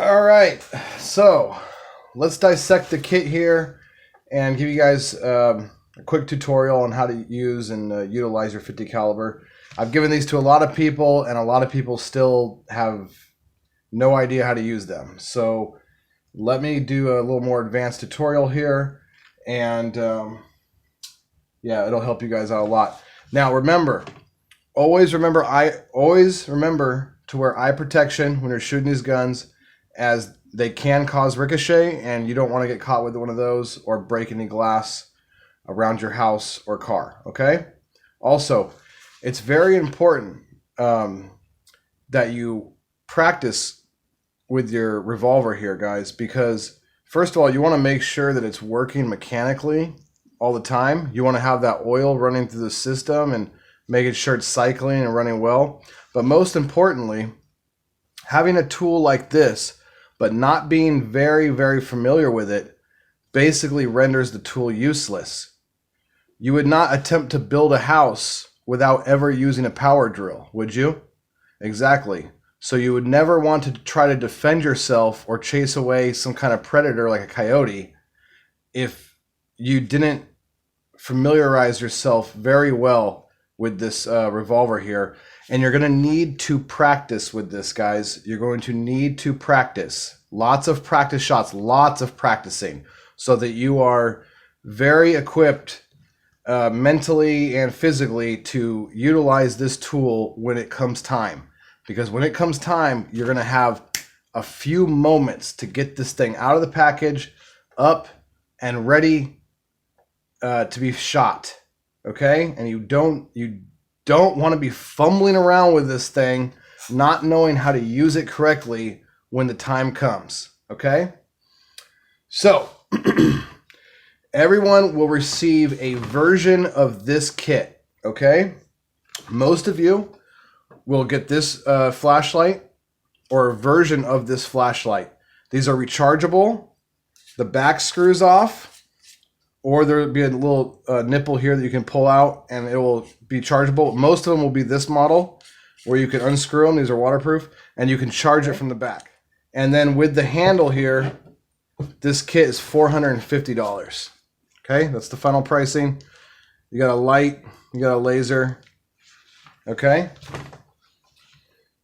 All right, so let's dissect the kit here and give you guys a quick tutorial on how to use and utilize your 50 caliber. I've given these to a lot of people, and a lot of people still have no idea how to use them. So let me do a little more advanced tutorial here, and yeah, it'll help you guys out a lot. Now remember, always remember to wear eye protection when you're shooting these guns, as they can cause ricochet, and you don't want to get caught with one of those or break any glass around your house or car. Okay. Also, it's very important that you practice with your revolver here, guys, because first of all, you want to make sure that it's working mechanically all the time. You want to have that oil running through the system and making sure it's cycling and running well. But most importantly, having a tool like this but not being very, very familiar with it basically renders the tool useless. You would not attempt to build a house without ever using a power drill, would you? Exactly. So you would never want to try to defend yourself or chase away some kind of predator like a coyote if you didn't familiarize yourself very well with this revolver here. And you're going to need to practice with this, guys. You're going to need to practice. Lots of practice shots, lots of practicing, so that you are very equipped mentally and physically to utilize this tool when it comes time. Because when it comes time, you're going to have a few moments to get this thing out of the package, up and ready to be shot. Okay? And you don't want to be fumbling around with this thing, not knowing how to use it correctly when the time comes. Okay? So, everyone will receive a version of this kit. Okay? Most of you will get this flashlight or a version of this flashlight. These are rechargeable. The back screws off, or there'll be a little nipple here that you can pull out and it will be chargeable. Most of them will be this model where you can unscrew them. These are waterproof, and you can charge it from the back. And then with the handle here, this kit is $450. Okay, that's the final pricing. You got a light, you got a laser. Okay,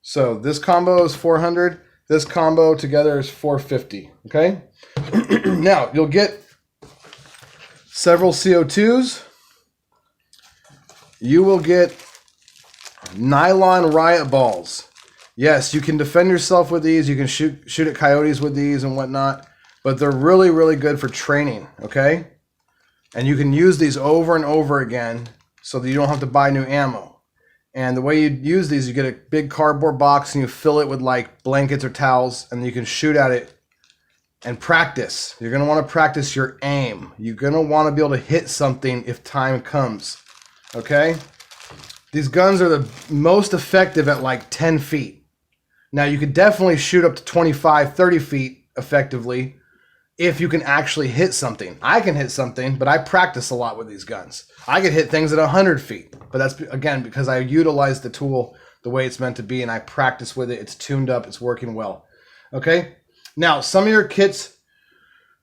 so this combo is $400. This combo together is $450. Okay, now you'll get several CO2s. You will get nylon riot balls. Yes, you can defend yourself with these. You can shoot at coyotes with these and whatnot, but they're really, really good for training, okay? And you can use these over and over again so that you don't have to buy new ammo. And the way you use these, you get a big cardboard box and you fill it with like blankets or towels, and you can shoot at it and practice. You're going to want to practice your aim. You're going to want to be able to hit something if time comes, okay? These guns are the most effective at like 10 feet. Now, you could definitely shoot up to 25, 30 feet effectively if you can actually hit something. I can hit something, but I practice a lot with these guns. I could hit things at 100 feet, but that's, again, because I utilize the tool the way it's meant to be, and I practice with it. It's tuned up. It's working well, okay? Now, some of your kits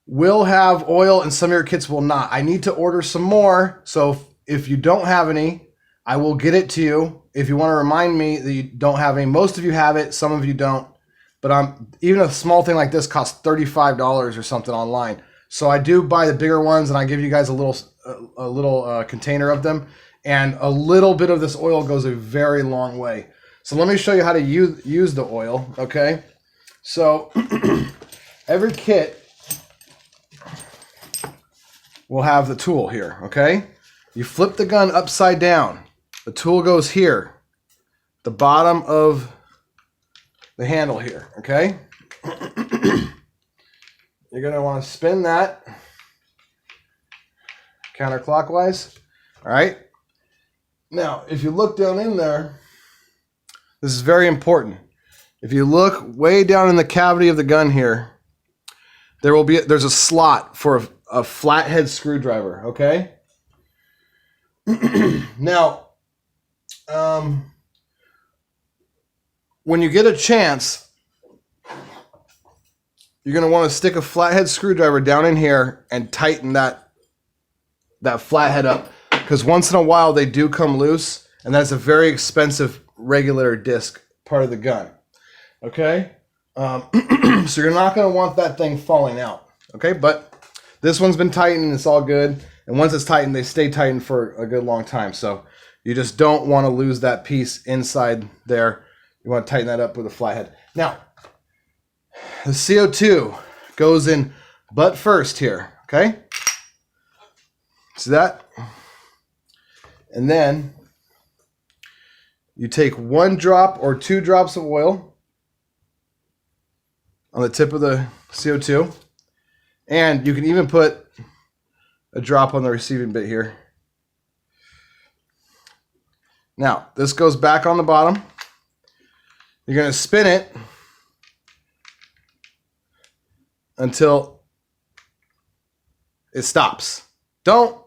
will have oil and some of your kits will not. I need to order some more, so if you don't have any, I will get it to you. If you want to remind me that you don't have any, most of you have it, some of you don't. But even a small thing like this costs $35 or something online. So I do buy the bigger ones, and I give you guys a little container of them. And a little bit of this oil goes a very long way. So let me show you how to use the oil, okay? So every kit will have the tool here, okay? You flip the gun upside down. The tool goes here, the bottom of the handle here, okay? You're going to want to spin that counterclockwise, all right? Now, if you look down in there, this is very important. If you look way down in the cavity of the gun here, there's a slot for a flathead screwdriver, okay? Now, when you get a chance, you're going to want to stick a flathead screwdriver down in here and tighten that flathead up, because once in a while they do come loose, and that's a very expensive regulator disc part of the gun. Okay, so you're not going to want that thing falling out. Okay, but this one's been tightened and it's all good. And once it's tightened, they stay tightened for a good long time. So you just don't want to lose that piece inside there. You want to tighten that up with a flathead. Now, the CO2 goes in butt first here. Okay, see that? And then you take 1 drop or 2 drops of oil on the tip of the CO2. And you can even put a drop on the receiving bit here. Now, this goes back on the bottom. You're going to spin it until it stops. Don't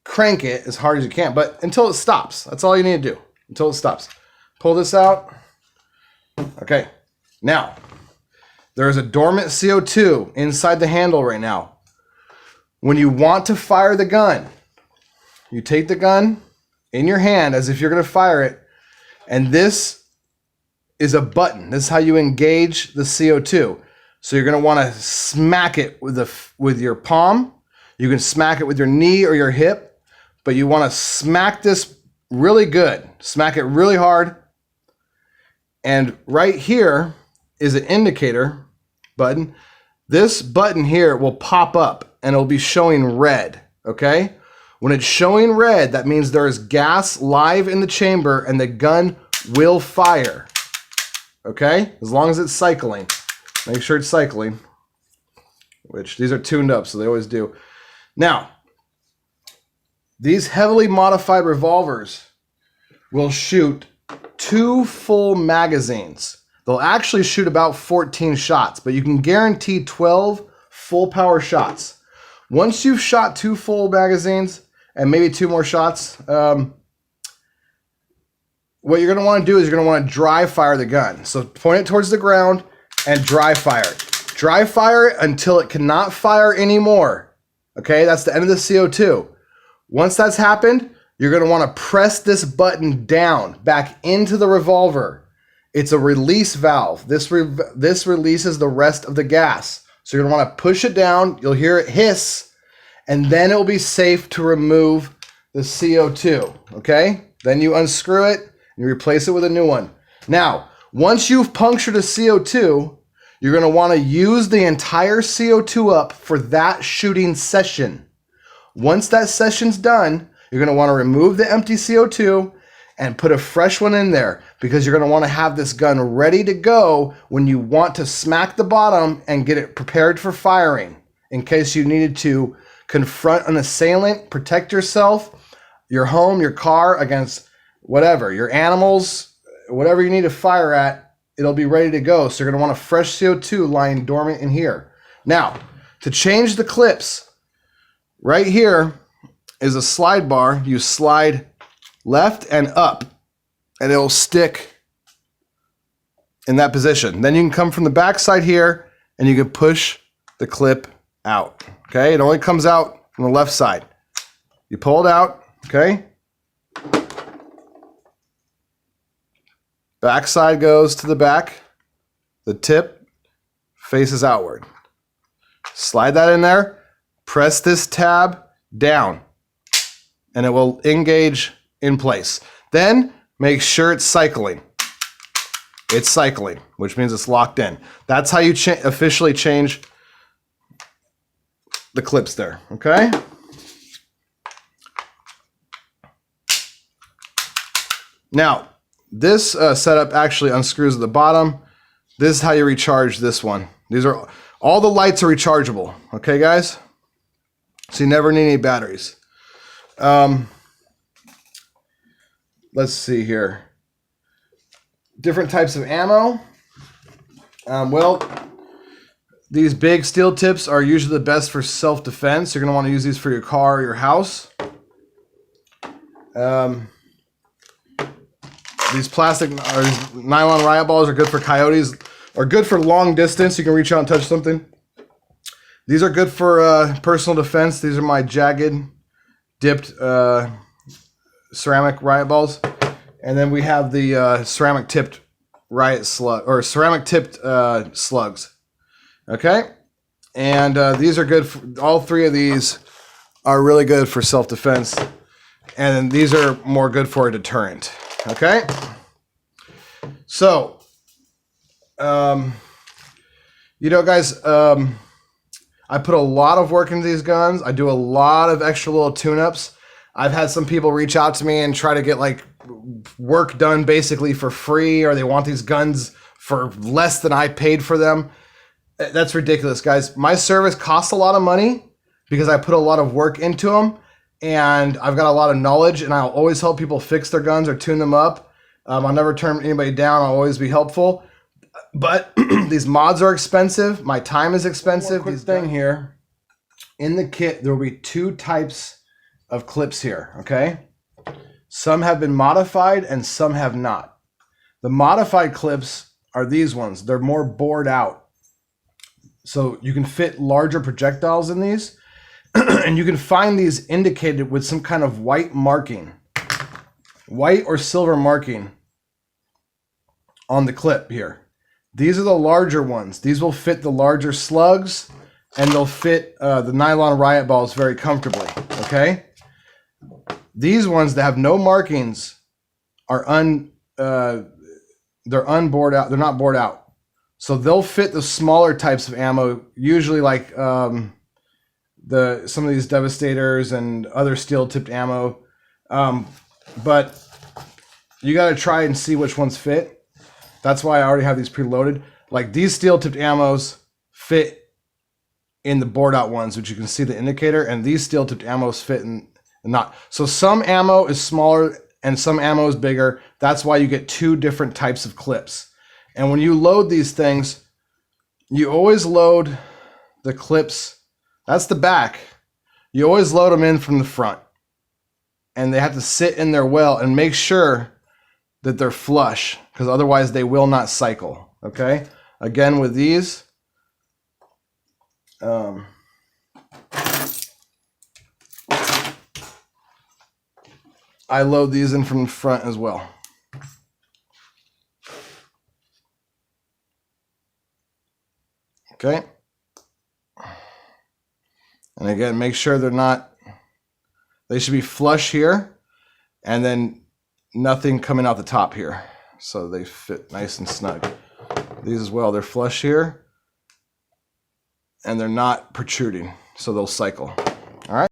crank it as hard as you can, but until it stops. That's all you need to do, until it stops. Pull this out. Okay, now, there is a dormant CO2 inside the handle right now. When you want to fire the gun, you take the gun in your hand as if you're going to fire it, and this is a button. This is how you engage the CO2. So you're going to want to smack it with your palm. You can smack it with your knee or your hip, but you want to smack this really good. Smack it really hard. And right here is an indicator button. This button here will pop up and it'll be showing red, okay? When it's showing red, that means there is gas live in the chamber and the gun will fire, okay? As long as it's cycling. Make sure it's cycling, which these are tuned up, so they always do. Now, these heavily modified revolvers will shoot 2 full magazines. They'll actually shoot about 14 shots, but you can guarantee 12 full power shots. Once you've shot 2 full magazines and maybe 2 more shots, what you're going to want to do is you're going to want to dry fire the gun. So point it towards the ground and dry fire it. Dry fire it until it cannot fire anymore. Okay, that's the end of the CO2. Once that's happened, you're going to want to press this button down back into the revolver. It's a release valve. This releases the rest of the gas. So you're going to want to push it down. You'll hear it hiss, and then it will be safe to remove the CO2. Okay? Then you unscrew it and you replace it with a new one. Now, once you've punctured a CO2, you're going to want to use the entire CO2 up for that shooting session. Once that session's done, you're going to want to remove the empty CO2 and put a fresh one in there, because you're going to want to have this gun ready to go when you want to smack the bottom and get it prepared for firing in case you needed to confront an assailant, protect yourself, your home, your car against whatever, your animals, whatever you need to fire at, it'll be ready to go. So you're going to want a fresh CO2 lying dormant in here. Now, to change the clips, right here is a slide bar. You slide left and up, and it'll stick in that position. Then you can come from the back side here, and you can push the clip out. Okay, it only comes out from the left side. You pull it out, okay? Back side goes to the back. The tip faces outward. Slide that in there. Press this tab down, and it will engage in place. Then make sure it's cycling. It's cycling, which means it's locked in. That's how you officially change the clips there, okay? Now, this setup actually unscrews at the bottom. This is how you recharge this one. These are all the lights are rechargeable, okay, guys? So you never need any batteries. Let's see here. Different types of ammo. Well, these big steel tips are usually the best for self-defense. You're going to want to use these for your car or your house. These plastic or nylon riot balls are good for coyotes. are good for long distance. You can reach out and touch something. These are good for personal defense. These are my jagged, dipped ceramic riot balls. And then we have the ceramic tipped riot slug, or ceramic tipped slugs. Okay? And these are good for, all three of these are really good for self-defense. And then these are more good for a deterrent. Okay? So, you know, guys, I put a lot of work into these guns. I do a lot of extra little tune-ups. I've had some people reach out to me and try to get like work done basically for free, or they want these guns for less than I paid for them. That's ridiculous, guys. My service costs a lot of money because I put a lot of work into them, and I've got a lot of knowledge, and I'll always help people fix their guns or tune them up. I'll never turn anybody down. I'll always be helpful. But these mods are expensive. My time is expensive. This thing here, in the kit, there will be two types of clips here, okay? Some have been modified and some have not. The modified clips are these ones. They're more bored out. So you can fit larger projectiles in these. And you can find these indicated with some kind of white marking. White or silver marking on the clip here. These are the larger ones. These will fit the larger slugs, and they'll fit the nylon riot balls very comfortably, okay? These ones that have no markings are they're unbored out. They're not bored out. So they'll fit the smaller types of ammo, usually like some of these Devastators and other steel-tipped ammo. But you got to try and see which ones fit. That's why I already have these preloaded. Like these steel-tipped ammos fit in the bored-out ones, which you can see the indicator, and these steel-tipped ammos fit in not. So some ammo is smaller and some ammo is bigger. That's why you get two different types of clips. And when you load these things, you always load the clips. That's the back. You always load them in from the front. And they have to sit in there well, and make sure that they're flush, because otherwise they will not cycle. Okay? Again, with these, I load these in from the front as well. Okay? And again, make sure they should be flush here, and then nothing coming out the top here. So they fit nice and snug. These as well, they're flush here, and they're not protruding, so they'll cycle.